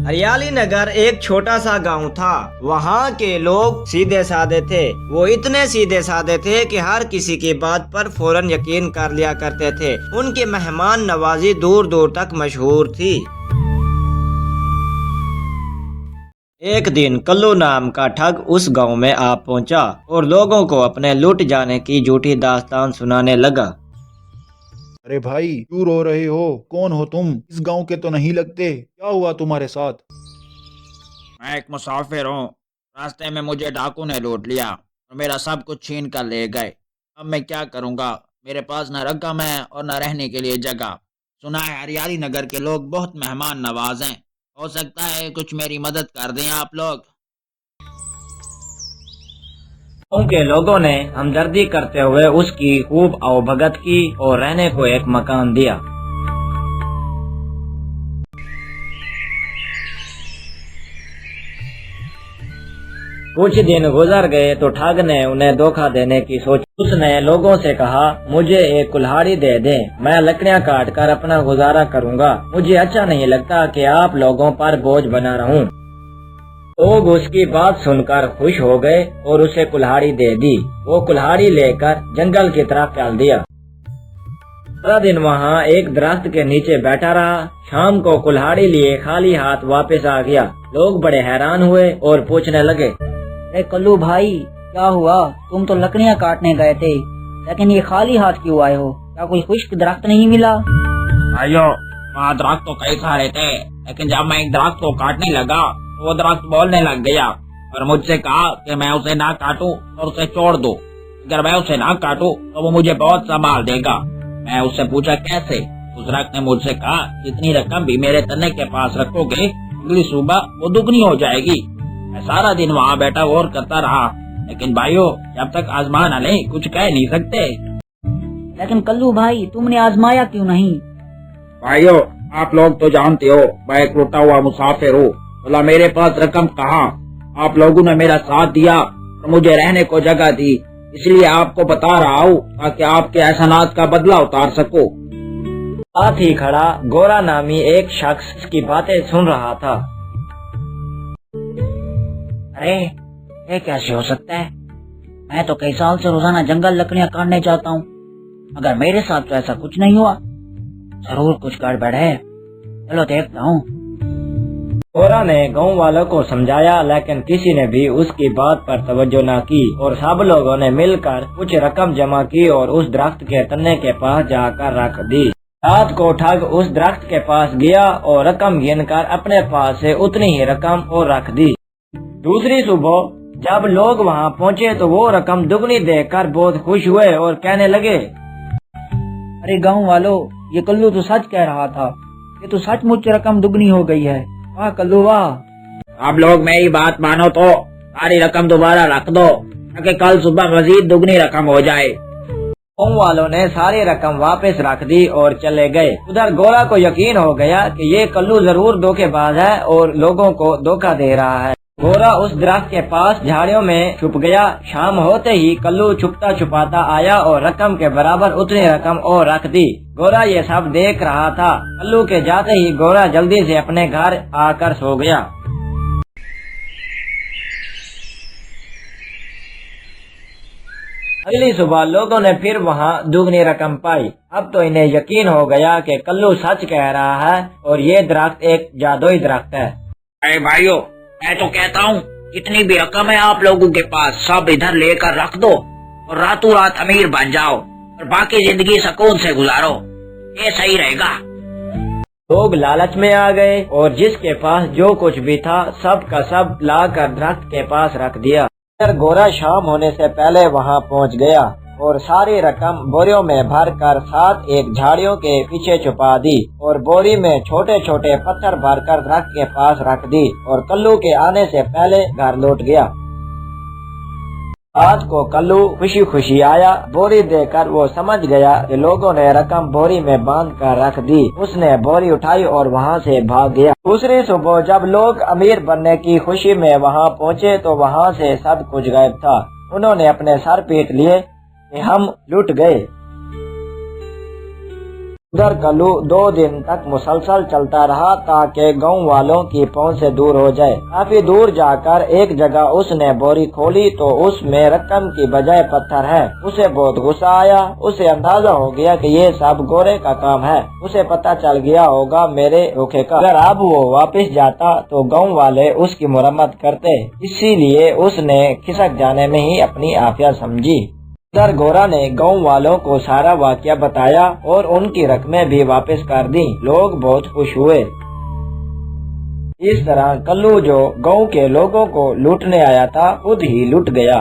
हरियाली नगर एक छोटा सा गांव था। वहाँ के लोग सीधे साधे थे। वो इतने सीधे साधे थे कि हर किसी की बात पर फौरन यकीन कर लिया करते थे। उनकी मेहमान नवाजी दूर दूर तक मशहूर थी। एक दिन कल्लू नाम का ठग उस गांव में आ पहुंचा और लोगों को अपने लूट जाने की झूठी दास्तान सुनाने लगा। अरे भाई, क्यों रो रहे हो? कौन हो तुम? इस गांव के तो नहीं लगते। क्या हुआ तुम्हारे साथ? मैं एक मुसाफिर हूँ। रास्ते में मुझे डाकू ने लूट लिया और मेरा सब कुछ छीन कर ले गए। अब मैं क्या करूँगा? मेरे पास न रकम है और न रहने के लिए जगह। सुना है हरियाली नगर के लोग बहुत मेहमान नवाज हैं। हो सकता है कुछ मेरी मदद कर दें आप लोग। गाँव के लोगों ने हमदर्दी करते हुए उसकी खूब आवभगत की और रहने को एक मकान दिया। कुछ दिन गुजर गए तो ठग ने उन्हें धोखा देने की सोची। उसने लोगों से कहा, मुझे एक कुल्हाड़ी दे दें, मैं लकड़ियां काट कर अपना गुजारा करूंगा। मुझे अच्छा नहीं लगता कि आप लोगों पर बोझ बना रहूं। लोग उसकी बात सुनकर खुश हो गए और उसे कुल्हाड़ी दे दी। वो कुल्हाड़ी लेकर जंगल की तरफ चल दिया। सारा दिन वहाँ एक दरख्त के नीचे बैठा रहा। शाम को कुल्हाड़ी लिए खाली हाथ वापस आ गया। लोग बड़े हैरान हुए और पूछने लगे, अरे कल्लू भाई, क्या हुआ? तुम तो लकड़ियाँ काटने गए थे, लेकिन ये खाली हाथ क्यों आए हो? क्या कोई खुश्क दरख्त नहीं मिला? भाइयों, वहाँ दरख्त तो कई सारे थे, लेकिन जब मैं एक दरख्त को काटने लगा तो वो दरख्त बोलने लग गया और मुझसे कहा कि मैं उसे ना काटूं और उसे छोड़ दूं। अगर मैं उसे ना काटूं तो वो मुझे बहुत संभाल देगा। मैं उससे पूछा कैसे? उस दरख्त ने मुझसे कहा, जितनी रकम भी मेरे तने के पास रखोगे, अगली सुबह वो दुगनी हो जाएगी। मैं सारा दिन वहाँ बैठा गौर करता रहा, लेकिन भाइयों, जब तक आजमा न ले कुछ कह नहीं सकते। लेकिन कल्लू भाई, तुमने आजमाया क्यों नहीं? भाइयों, आप लोग तो जानते हो मैं एक लुटा हुआ मुसाफिर हूँ। बोला मेरे पास रकम कहाँ? आप लोगों ने मेरा साथ दिया और मुझे रहने को जगह दी, इसलिए आपको बता रहा हूँ ताकि आपके एहसानात का बदला उतार सको। साथ ही खड़ा गोरा नामी एक शख्स इसकी बातें सुन रहा था। अरे ये कैसे हो सकता है? मैं तो कई साल से रोजाना जंगल लकड़ियाँ काटने जाता हूँ, मगर मेरे साथ तो ऐसा कुछ नहीं हुआ। जरूर कुछ गड़बड़ है, चलो देखता हूँ। गोरा ने गांव वालों को समझाया, लेकिन किसी ने भी उसकी बात पर तवज्जो न की और सब लोगों ने मिलकर कुछ रकम जमा की और उस दरख्त के तने के पास जाकर रख दी। रात को ठग उस दरख्त के पास गया और रकम गिनकर अपने पास से उतनी ही रकम और रख दी। दूसरी सुबह जब लोग वहां पहुंचे तो वो रकम दुगनी देखकर बहुत खुश हुए और कहने लगे, अरे गाँव वालों, ये कल्लू तो सच कह रहा था। ये तो सचमुच रकम दुगनी हो गई है। वाह कल्लू वाह। आप लोग मेरी बात मानो तो सारी रकम दोबारा रख दो ताकि कल सुबह मजीद दुगनी रकम हो जाए। गाँव वालों ने सारी रकम वापस रख दी और चले गए। उधर गोरा को यकीन हो गया कि ये कल्लू जरूर धोखेबाज है और लोगों को धोखा दे रहा है। गोरा उस दरख्त के पास झाड़ियों में छुप गया। शाम होते ही कल्लू छुपता छुपाता आया और रकम के बराबर उतनी रकम और रख दी। गोरा ये सब देख रहा था। कल्लू के जाते ही गोरा जल्दी से अपने घर आकर सो गया। अगली सुबह लोगों ने फिर वहाँ दुगनी रकम पाई। अब तो इन्हें यकीन हो गया कि कल्लू सच कह रहा है और ये दरख्त एक जादुई दरख्त है। अरे भाइयों, मैं तो कहता हूँ जितनी भी रकम है आप लोगों के पास सब इधर लेकर रख दो और रातों रात अमीर बन जाओ और बाकी जिंदगी सुकून से गुजारो। ये सही रहेगा। लोग लालच में आ गए और जिसके पास जो कुछ भी था सब का सब लाकर दरख्त के पास रख दिया। फिर गोरा शाम होने से पहले वहां पहुंच गया और सारी रकम बोरियों में भरकर साथ एक झाड़ियों के पीछे छुपा दी और बोरी में छोटे छोटे पत्थर भरकर दरख्त के पास रख दी और कल्लू के आने से पहले घर लौट गया। रात को कल्लू खुशी खुशी आया। बोरी देखकर वो समझ गया कि लोगों ने रकम बोरी में बांध कर रख दी। उसने बोरी उठाई और वहाँ से भाग गया। दूसरी सुबह जब लोग अमीर बनने की खुशी में वहाँ पहुँचे तो वहाँ से सब कुछ गायब था। उन्होंने अपने सर पीट लिए कि हम लूट गए। ادھر کلو 2 دن تک مسلسل چلتا رہا تاکہ گاؤں والوں کی پہنچ سے دور ہو جائے۔ کافی دور جا کر ایک جگہ اس نے بوری کھولی تو اس میں رقم کی بجائے پتھر ہے۔ اسے بہت غصہ آیا۔ اسے اندازہ ہو گیا کہ یہ سب گورے کا کام ہے۔ اسے پتہ چل گیا ہوگا میرے دھوکے کا۔ اگر اب وہ واپس جاتا تو گاؤں والے اس کی مرمت کرتے، اسی لیے اس نے کھسک جانے میں ہی اپنی عافیت سمجھی۔ ادھر گورا نے گاؤں والوں کو سارا واقعہ بتایا اور ان کی رقمیں بھی واپس کر دیں۔ لوگ بہت خوش ہوئے۔ اس طرح کلو جو گاؤں کے لوگوں کو لوٹنے آیا تھا خود ہی لٹ گیا۔